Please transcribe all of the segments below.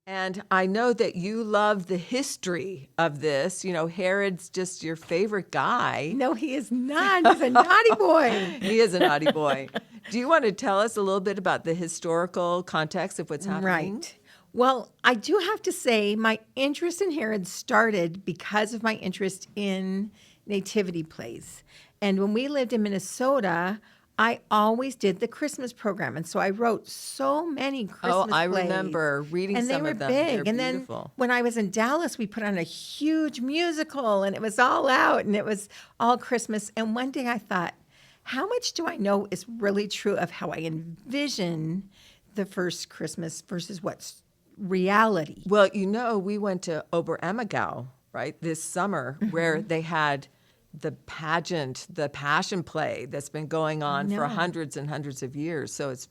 And I know that you love the history of this. Herod's just your favorite guy. No, he is not. He's a naughty boy. He is a naughty boy. Do you want to tell us a little bit about the historical context of what's happening? Right. Well, I do have to say my interest in Herod started because of my interest in nativity plays. And when we lived in Minnesota, I always did the Christmas program. And so I wrote so many Christmas plays. I remember reading some of them. And they were big. They're and beautiful. Then when I was in Dallas, we put on a huge musical and it was all out and it was all Christmas. And one day I thought, how much do I know is really true of how I envision the first Christmas versus what's reality? Well, we went to Oberammergau, right, this summer, where they had the pageant, the passion play that's been going on for hundreds and hundreds of years. So it's,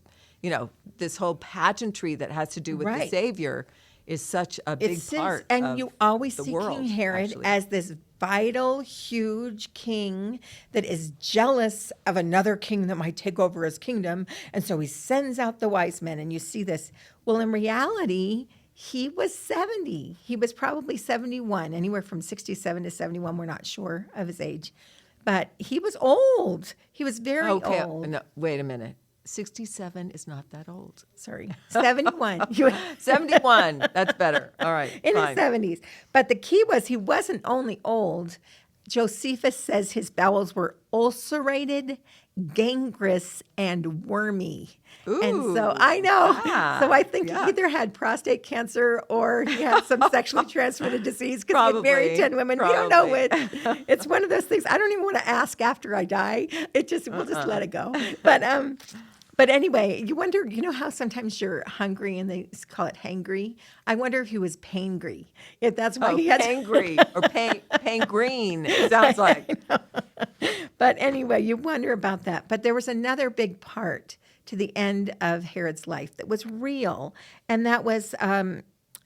this whole pageantry that has to do with the Savior is such a big part and of you always the see world, King Herod actually. as this vital, huge king that is jealous of another king that might take over his kingdom. And so he sends out the wise men, and you see this. Well, in reality, he was 70. He was probably 71, anywhere from 67 to 71. We're not sure of his age. But he was old. He was very old. No, wait a minute. 67 is not that old. Sorry, 71. 71. That's better. All right. In fine. his 70s. But the key was he wasn't only old. Josephus says his bowels were ulcerated, gangrenous, and wormy. And so I know. So I think he either had prostate cancer or he had some sexually transmitted disease because he had married 10 women. We don't know which. It's one of those things. I don't even want to ask after I die. We'll just let it go. But anyway, you wonder, how sometimes you're hungry and they call it hangry? I wonder if he was paingry. If that's why he had pangry or pangreen, it sounds like. But anyway, you wonder about that. But there was another big part to the end of Herod's life that was real, and that was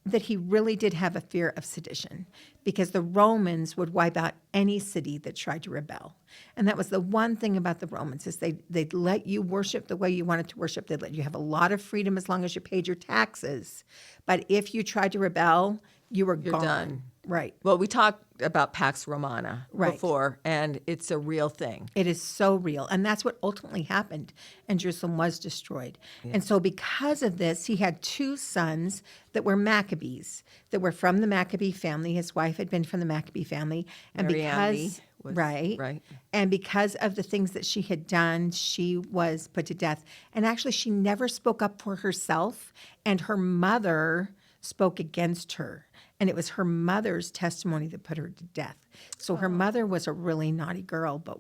that he really did have a fear of sedition because the Romans would wipe out any city that tried to rebel. And that was the one thing about the Romans is they'd let you worship the way you wanted to worship. They'd let you have a lot of freedom as long as you paid your taxes. But if you tried to rebel, you're gone. Done. Right. Well, we talked about Pax Romana before, and it's a real thing. It is so real. And that's what ultimately happened. And Jerusalem was destroyed. Yeah. And so because of this, he had two sons that were Maccabees, that were from the Maccabee family. His wife had been from the Maccabee family. And Marianna right. And because of the things that she had done, she was put to death. And actually, she never spoke up for herself. And her mother spoke against her. And it was her mother's testimony that put her to death. So her mother was a really naughty girl. But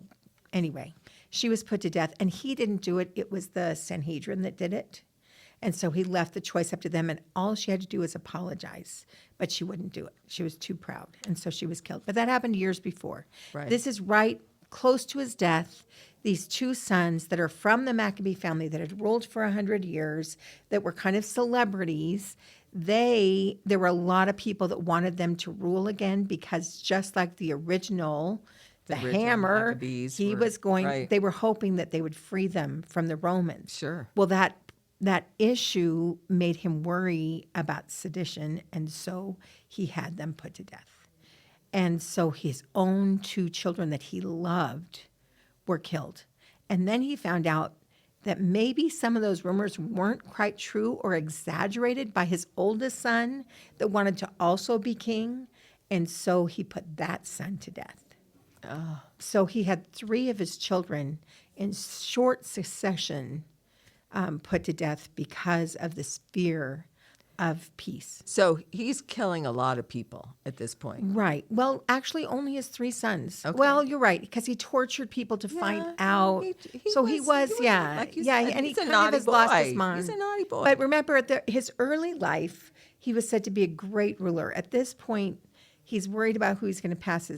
anyway, she was put to death. And he didn't do it. It was the Sanhedrin that did it. And so he left the choice up to them. And all she had to do was apologize. But she wouldn't do it. She was too proud. And so she was killed. But that happened years before. Right. This is right close to his death. These two sons that are from the Maccabee family that had ruled for 100 years, that were kind of celebrities, there were a lot of people that wanted them to rule again because just like the original Hammer, they were hoping that they would free them from the Romans. Sure. Well, that issue made him worry about sedition, and so he had them put to death. And so his own two children that he loved were killed. And then he found out that maybe some of those rumors weren't quite true or exaggerated by his oldest son that wanted to also be king. And so he put that son to death. Oh. So he had 3 of his children in short succession put to death because of this fear of peace. So he's killing a lot of people at this point. Right. Well, actually, only his 3 sons. Okay. Well, you're right, because he tortured people to find out. He was, like you said, and he he's a kind naughty of has lost his boy. mind. He's a naughty boy. But remember, his early life, he was said to be a great ruler. At this point, he's worried about who he's going to pass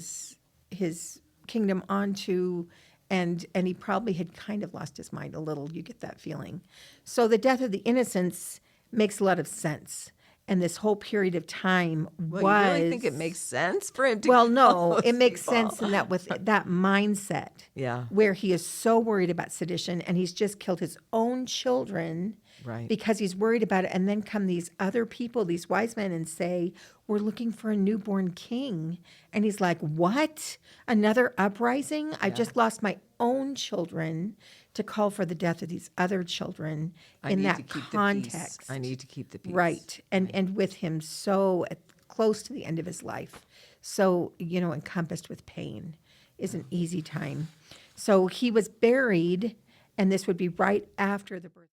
his kingdom on to, and he probably had kind of lost his mind a little. You get that feeling. So the death of the innocents makes a lot of sense. And this whole period of time was... You really think it makes sense for him to Well, kill no, those it makes people? sense in that with that mindset. Yeah. Where he is so worried about sedition, and he's just killed his own children Right. because he's worried about it. And then come these other people, these wise men, and say, we're looking for a newborn king. And he's like, what? Another uprising? I just lost my own children to call for the death of these other children I in need that to keep context. the peace. I need to keep the peace. Right. And with him so close to the end of his life, so, encompassed with pain, is an easy time. So he was buried, and this would be right after the birth.